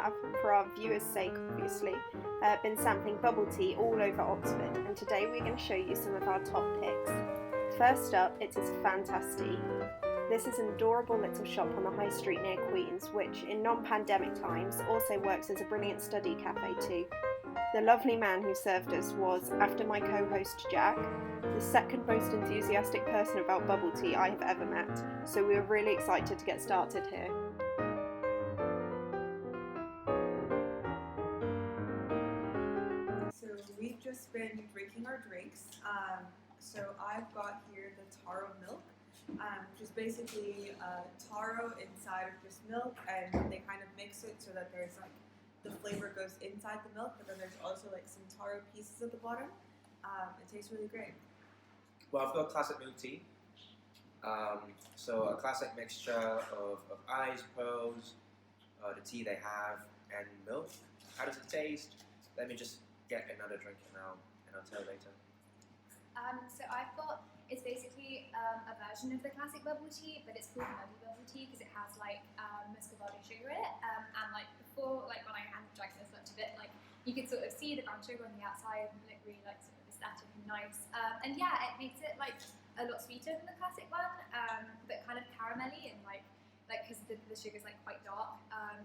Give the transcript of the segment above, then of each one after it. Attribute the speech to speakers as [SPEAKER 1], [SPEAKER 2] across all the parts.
[SPEAKER 1] have, for our viewers' sake obviously, been sampling bubble tea all over Oxford, and today we're going to show you some of our top picks. First up, it is Fantastea. This is an adorable little shop on the high street near Queen's, which in non-pandemic times also works as a brilliant study cafe too. The lovely man who served us was, after my co-host Jack, the second most enthusiastic person about bubble tea I have ever met, so we were really excited to get started here.
[SPEAKER 2] So we've just been drinking our drinks. So I've got here the Taro Milk, which is basically taro inside of just milk, and they kind of mix it so that there's like the flavor goes inside the milk, but then there's also like some taro pieces at the bottom. It tastes really great.
[SPEAKER 3] Well, I've got classic milk tea. So a classic mixture of ice, pearls, the tea they have, and milk. How does it taste? Let me just get another drink and I'll tell you later.
[SPEAKER 4] So I've got, it's basically a version of the classic bubble tea, but it's called muddy bubble tea because it has like muscovado sugar in it. And like before, like when I hand drank this much of it, like you could sort of see the brown sugar on the outside and look really like sort of aesthetic and nice. And yeah, it makes it like a lot sweeter than the classic one, but kind of caramelly and like because the sugar's like quite dark.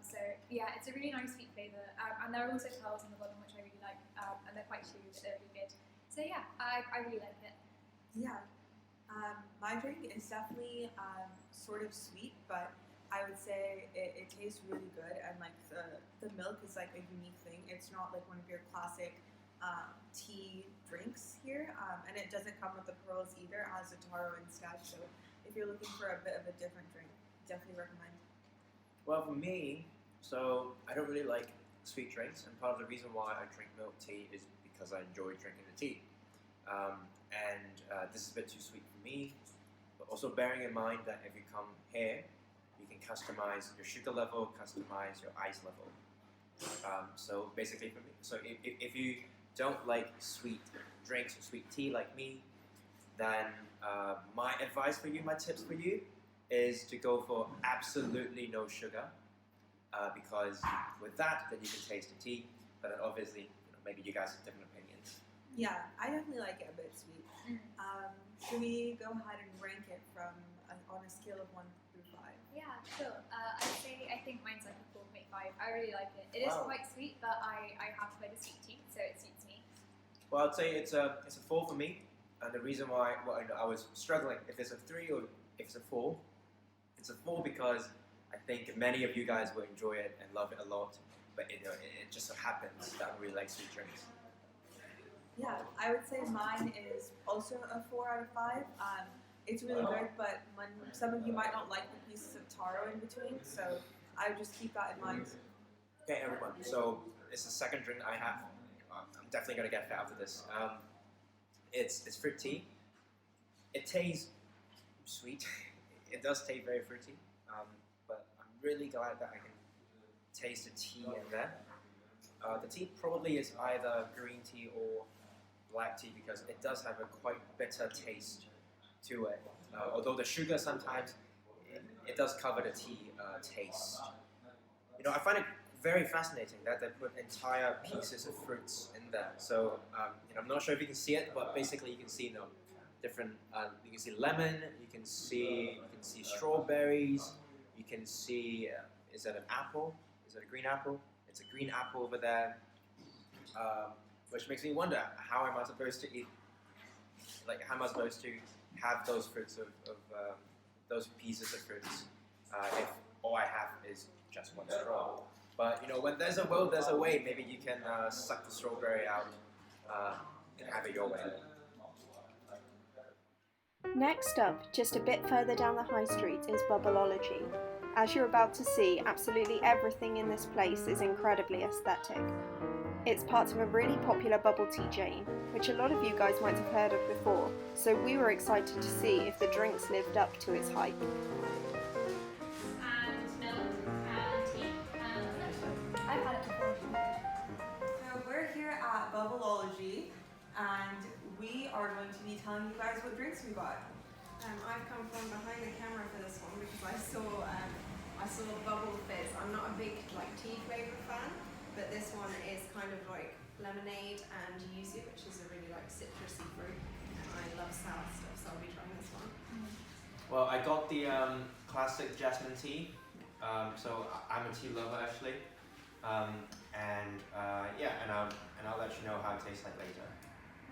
[SPEAKER 4] So yeah, it's a really nice sweet flavour. And there are also pearls on the bottom which I really like, and they're quite chewy, but they're really good. So yeah, I really like it.
[SPEAKER 2] Yeah, my drink is definitely sort of sweet, but I would say it tastes really good, and like the milk is like a unique thing. It's not like one of your classic tea drinks here, and it doesn't come with the pearls either. It has a taro instead. So if you're looking for a bit of a different drink, definitely recommend.
[SPEAKER 3] Well, for me, so I don't really like sweet drinks, and part of the reason why I drink milk tea is because I enjoy drinking the tea. This is a bit too sweet for me, but also bearing in mind that if you come here, you can customize your sugar level, customize your ice level. So basically for me, so if you don't like sweet drinks or sweet tea like me, then my advice for you, my tips for you, is to go for absolutely no sugar, because with that, then you can taste the tea, but then obviously, maybe you guys have different opinions.
[SPEAKER 2] Yeah, I definitely like it a bit sweet. Should we go ahead and rank it from on a scale of 1 through 5?
[SPEAKER 4] Yeah, sure. I think mine's like a 4.5. I really like it. It is quite sweet, but I have quite a sweet tooth, so it suits me.
[SPEAKER 3] Well, I'd say it's a 4 for me, and the reason why I was struggling if it's a 3 or if it's a 4. It's a 4 because I think many of you guys will enjoy it and love it a lot, but it just so happens that I really like sweet drinks.
[SPEAKER 2] Yeah, I would say mine is also a 4 out of 5. It's really good, but some of you might not like the pieces of taro in between, so I would just keep that in mind.
[SPEAKER 3] Okay, everyone, so it's the second drink I have. I'm definitely going to get fat after this. It's fruit tea. It tastes sweet. It does taste very fruity, but I'm really glad that I can taste the tea in there. The tea probably is either green tea or black tea because it does have a quite bitter taste to it. Although the sugar sometimes it does cover the tea taste. I find it very fascinating that they put entire pieces of fruits in there. So I'm not sure if you can see it, but basically you can see different. You can see lemon. You can see strawberries. You can see is that an apple? Is it a green apple? It's a green apple over there. Which makes me wonder, how am I supposed to eat? Like, how am I supposed to have those fruits of those pieces of fruits if all I have is just one straw? But when there's a will, there's a way. Maybe you can suck the strawberry out and have it your way.
[SPEAKER 1] Next up, just a bit further down the high street, is Bubbleology. As you're about to see, absolutely everything in this place is incredibly aesthetic. It's part of a really popular bubble tea chain, which a lot of you guys might have heard of before, so we were excited to see if the drinks lived up to its hype.
[SPEAKER 4] And milk and tea and I've had it before.
[SPEAKER 2] So we're here at Bubbleology, and we are going to be telling you guys what drinks we bought.
[SPEAKER 5] I've come from behind the camera for this one because I saw
[SPEAKER 1] I saw Bubble Fizz. I'm not a big like tea flavour fan, but this one is kind of like lemonade and yuzu, which is a really like citrusy fruit. And I love sour stuff, so I'll be trying this one.
[SPEAKER 3] Well, I got the classic Jasmine Tea. So I'm a tea lover actually. Yeah, and I'll let you know how it tastes like later.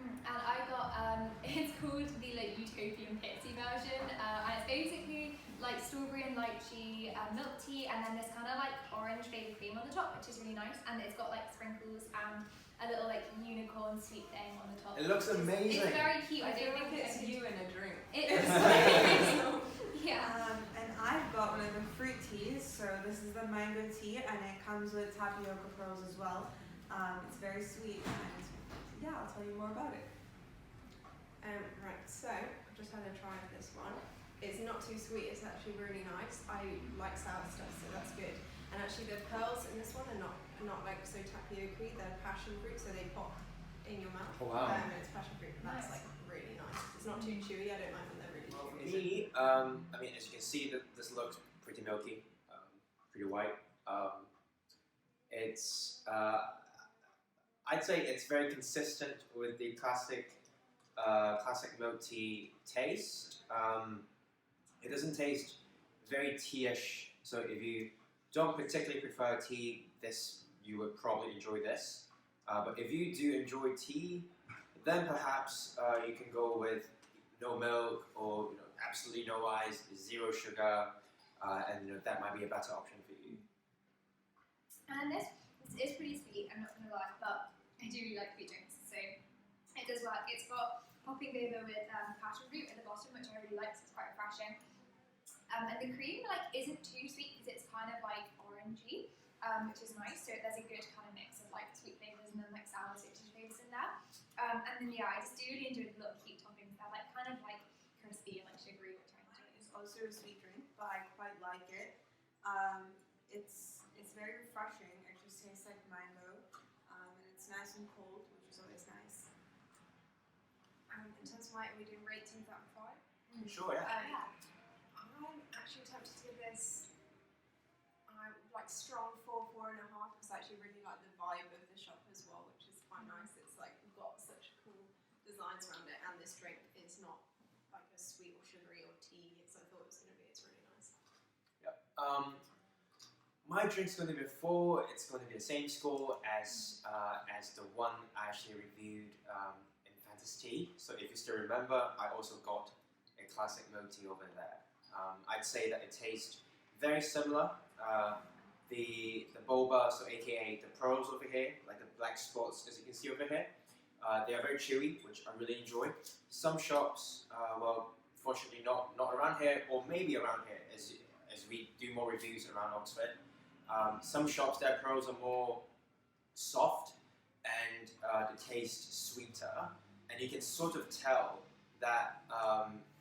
[SPEAKER 4] And I got, it's called the like Utopian Pixie version, and it's basically like strawberry and lychee milk tea, and then this kind of like orange flavored cream on the top, which is really nice, and it's got like sprinkles and a little like unicorn sweet thing on the top.
[SPEAKER 3] It looks amazing.
[SPEAKER 4] It's very cute.
[SPEAKER 2] I feel like it's you in a drink.
[SPEAKER 4] It is. Yeah.
[SPEAKER 2] And I've got one of the fruit teas, so this is the mango tea, and it comes with tapioca pearls as well. It's very sweet, and yeah, I'll tell you more about it.
[SPEAKER 1] Right, so I've just had a try of this one. It's not too sweet, it's actually really nice. I like sour stuff, so that's good. And actually the pearls in this one are not like so tapioca-y, they're passion fruit, so they pop in your mouth.
[SPEAKER 3] Oh, wow.
[SPEAKER 1] And it's passion fruit, and that's like really nice. It's not too chewy, I don't mind when they're really
[SPEAKER 3] Well, for
[SPEAKER 1] chewy.
[SPEAKER 3] me, I mean, as you can see, this looks pretty milky, pretty white. It's I'd say it's very consistent with the classic milk tea taste. It doesn't taste very tea-ish, so if you don't particularly prefer tea, you would probably enjoy this. But if you do enjoy tea, then perhaps you can go with no milk or absolutely no ice, zero sugar, and that might be a better option for you.
[SPEAKER 4] And this is pretty sweet, I'm not going to lie, but I do really like sweet drinks, so it does work. It's got popping flavor with passion fruit at the bottom, which I really like, so it's quite refreshing. And the cream isn't too sweet because it's kind of like orangey, which is nice. So there's a good kind of mix of like sweet flavors and then like sour citrus flavors in there. And then yeah, I just do really enjoy the little cute toppings. They're like kind of like crispy and like sugary, which I enjoy.
[SPEAKER 2] It's also a sweet drink, but I quite like it. It's very refreshing. It just tastes like mango, and it's nice and cold, which is always nice.
[SPEAKER 1] In terms of are we doing ratings out of 5?
[SPEAKER 3] Sure, yeah.
[SPEAKER 1] I'm actually tempted to give this like strong 4, 4.5 because I actually really like the vibe of the shop as well, which is quite nice. It's like we've got such cool designs around it, and this drink is not like a sweet or sugary or tea as I thought it was going to be. It's really nice.
[SPEAKER 3] Yep. My drink's going to be a 4. It's going to be the same score as the one I actually reviewed in Fantastea. So if you still remember, I also got a classic milk tea over there. I'd say that it tastes very similar. The boba, so aka the pearls over here, like the black spots as you can see over here, they are very chewy, which I really enjoy. Some shops, well, fortunately not around here, or maybe around here, as we do more reviews around Oxford. Some shops, their pearls are more soft and the taste sweeter, and you can sort of tell that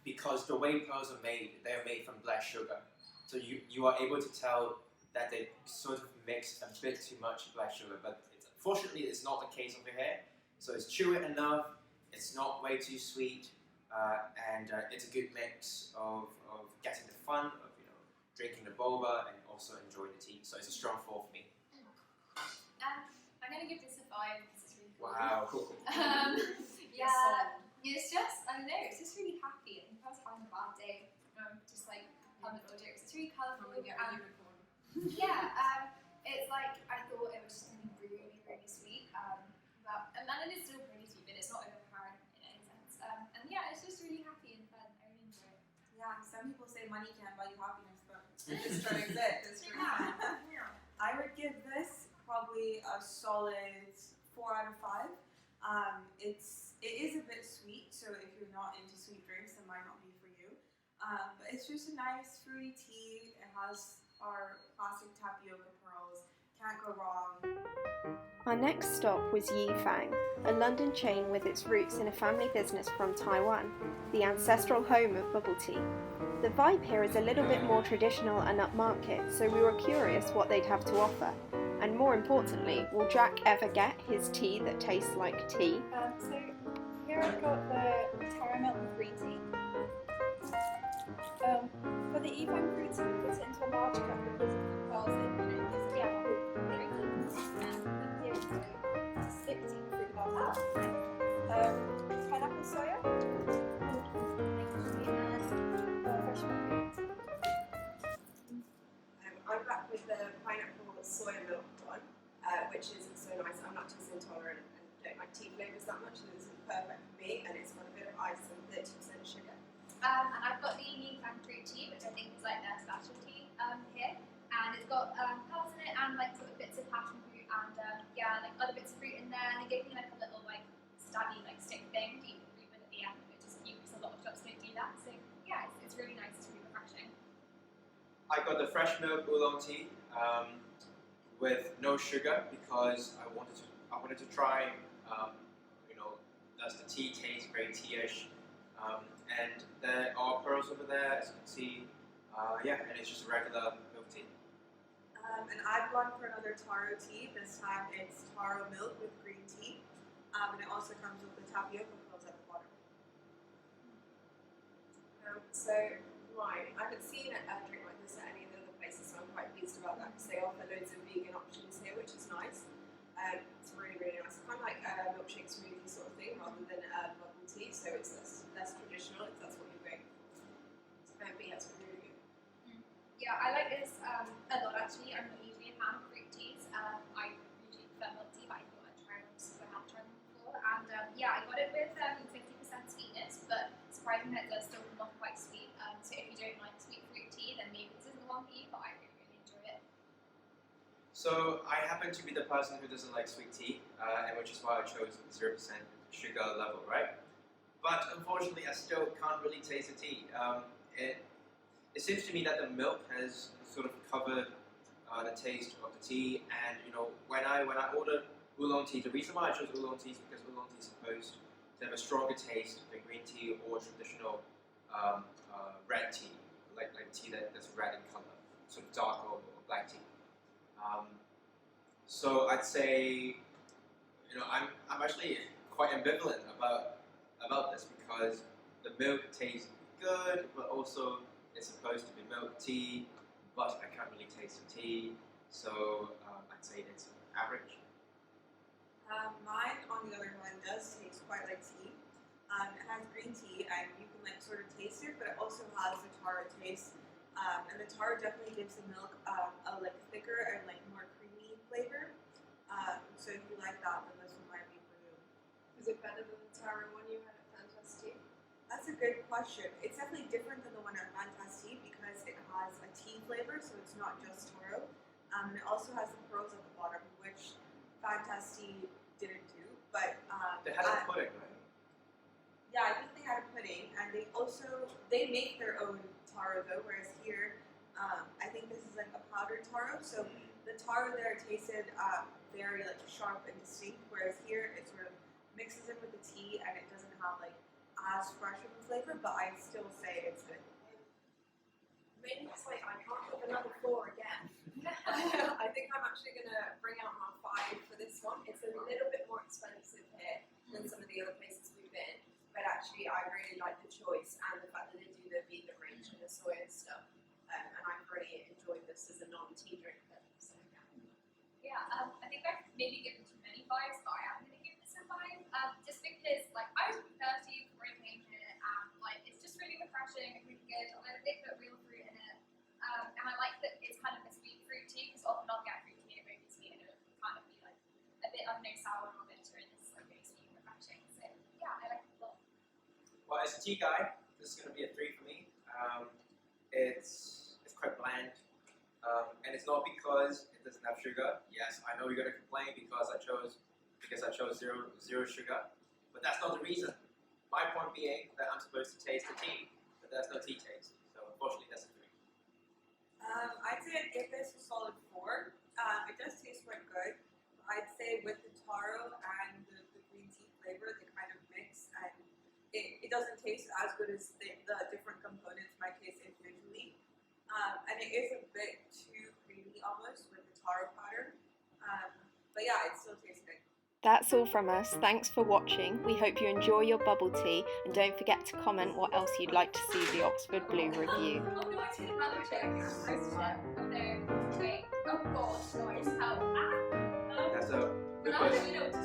[SPEAKER 3] because the way pearls are made, they are made from black sugar. So you are able to tell that they sort of mix a bit too much black sugar, but fortunately it's not the case over here. So it's chewy enough, it's not way too sweet, and it's a good mix of getting the fun of drinking the boba and also enjoying the tea. So it's a strong 4 for me.
[SPEAKER 4] I'm going to give this a 5 because it's really cool.
[SPEAKER 3] Wow, cool.
[SPEAKER 4] Yeah, it's just, I don't know, it's just really happy. I think I was having a bad day, just like having little jokes. It's really colourful. Yeah, it's like, I thought it was just going to be really, really sweet. And then it is still pretty sweet, but it's not overpowering in any sense. And yeah, it's just really happy and fun. I really enjoy it.
[SPEAKER 2] Yeah, some people say money can't buy you happiness, but it's true. It's true. I would give this probably a solid 4 out of 5. It is a bit sweet, so if you're not into sweet drinks, it might not be for you. But it's just a nice fruity tea. It has our classic tapioca pearls. Can't go wrong.
[SPEAKER 1] Our next stop was YiFang, a London chain with its roots in a family business from Taiwan, the ancestral home of bubble tea. The vibe here is a little bit more traditional and upmarket, so we were curious what they'd have to offer. And more importantly, will Jack ever get his tea that tastes like tea?
[SPEAKER 5] So here I've got the Taro Milk green tea. For the YiFang fruit tea, we put it into a large cup because if you pass it, there's a gap and we give it to stick to the fruit basket. Pineapple soya, fresh milk.
[SPEAKER 6] I'm back with the pineapple soy milk one, which isn't so nice. I'm lactose intolerant and don't like tea flavours that much, so this is perfect for me, and it's got a bit of ice and 30% sugar.
[SPEAKER 4] And I've got the YiFang fruit tea, which I think is like their specialty here, and it's got pearls in it and like sort of bits of passion fruit and like other bits of fruit in there. And they gave me like a little like stabby like stick thing to eat the fruit with at the end, which is cute because a lot of shops don't do that. So yeah, it's really nice. It's really refreshing.
[SPEAKER 3] I got the fresh milk oolong tea with no sugar because I wanted to try. Does the tea taste very tea-ish? And there are pearls over there, as you can see. And it's just regular milk tea.
[SPEAKER 2] And I've gone for another taro tea. This time it's taro milk with green tea. And it also comes with the tapioca pearls at the bottom.
[SPEAKER 6] Right, I haven't seen a drink like this at any of the other places, so I'm quite pleased about that because they offer loads of vegan options here, which is nice. It's really, really nice. Kind of like a milkshake smoothie sort of thing rather than bubble tea, so it's less traditional if that's what you're going for. But yeah, it's really good.
[SPEAKER 4] Yeah, I like this a lot actually. I'm not usually a fan of fruit teas. I usually prefer milk tea, but I thought I'd try one because I haven't tried them before. And I got it with 50% sweetness, but surprisingly it does still not quite sweet. So if you don't like sweet fruit tea, then maybe this isn't the one for you, but I really, really enjoy it.
[SPEAKER 3] So I happen to be the person who doesn't like sweet tea, and which is why I chose 0% sugar level, right? But unfortunately, I still can't really taste the tea. It seems to me that the milk has sort of covered the taste of the tea, and when I ordered oolong tea, the reason why I chose oolong tea is because oolong tea is supposed to have a stronger taste than green tea or traditional red tea, like tea that's red in color, sort of dark or black tea. So I'd say, I'm actually quite ambivalent about this because the milk tastes good, but also it's supposed to be milk tea, but I can't really taste the tea, so I'd say it's average.
[SPEAKER 2] Mine, on the other hand, does taste quite like tea. It has green tea, and you can sort of taste it, but it also has the taro taste. And the taro definitely gives the milk a thicker and more creamy flavor. So if you like that, then this one might be for you.
[SPEAKER 6] Is it better than the taro one you had at Fantastea?
[SPEAKER 2] That's a good question. It's definitely different than the one at Fantastea because it has a tea flavor, so it's not just taro. And it also has the pearls at the bottom, which Fantastea didn't do. But
[SPEAKER 3] They had a pudding, right?
[SPEAKER 2] yeah, I think they had a pudding, and they make their own taro though, whereas here, I think this is a powdered taro. So the taro there tasted very sharp and distinct, whereas here it sort of mixes in with the tea, and it doesn't have as fresh of a flavor. But I still say it's good.
[SPEAKER 6] Maybe it's I can't have another 4 again. I think I'm actually going to bring out my 5 for this one. It's a little bit more expensive here than some of the other places we've been, but actually I really like the choice and the fact that they do the vegan range and the soy and stuff. And I've really enjoyed this as a non-tea drink. So
[SPEAKER 4] Yeah, I think I've maybe given too many 5s, but I am going to give this a 5, just because I was really thirsty before I came here, and it's just really refreshing and really good. They put real fruit in it, and I like that it's kind of a sweet fruit tea, because often I'll get fruit tea and it won't be sweet, and it would kind of be a bit of no sour or bitter, and this is really sweet and refreshing. So yeah, I like it a lot.
[SPEAKER 3] Well, as a tea guy, this is going to be a 3 for me. It's quite bland, and it's not because it doesn't have sugar. Yes, I know you're going to complain because I chose zero sugar, but that's not the reason. My point being that I'm supposed to taste the tea, but there's no tea taste. So unfortunately, that's a 3.
[SPEAKER 2] I'd say I'd give this a solid 4. It does taste quite good. I'd say with the taro and the green tea flavor, they kind of mix, and it doesn't taste as good as the different components might taste individually. And it is a bit too creamy almost with the taro powder. But yeah, it still tastes good.
[SPEAKER 1] That's all from us. Thanks for watching. We hope you enjoy your bubble tea, and don't forget to comment what else you'd like to see the Oxford Blue review.
[SPEAKER 4] Oh no, I did another trick. Oh no. Wait. Oh god, no, I just help.
[SPEAKER 3] That's a
[SPEAKER 4] But I don't know what to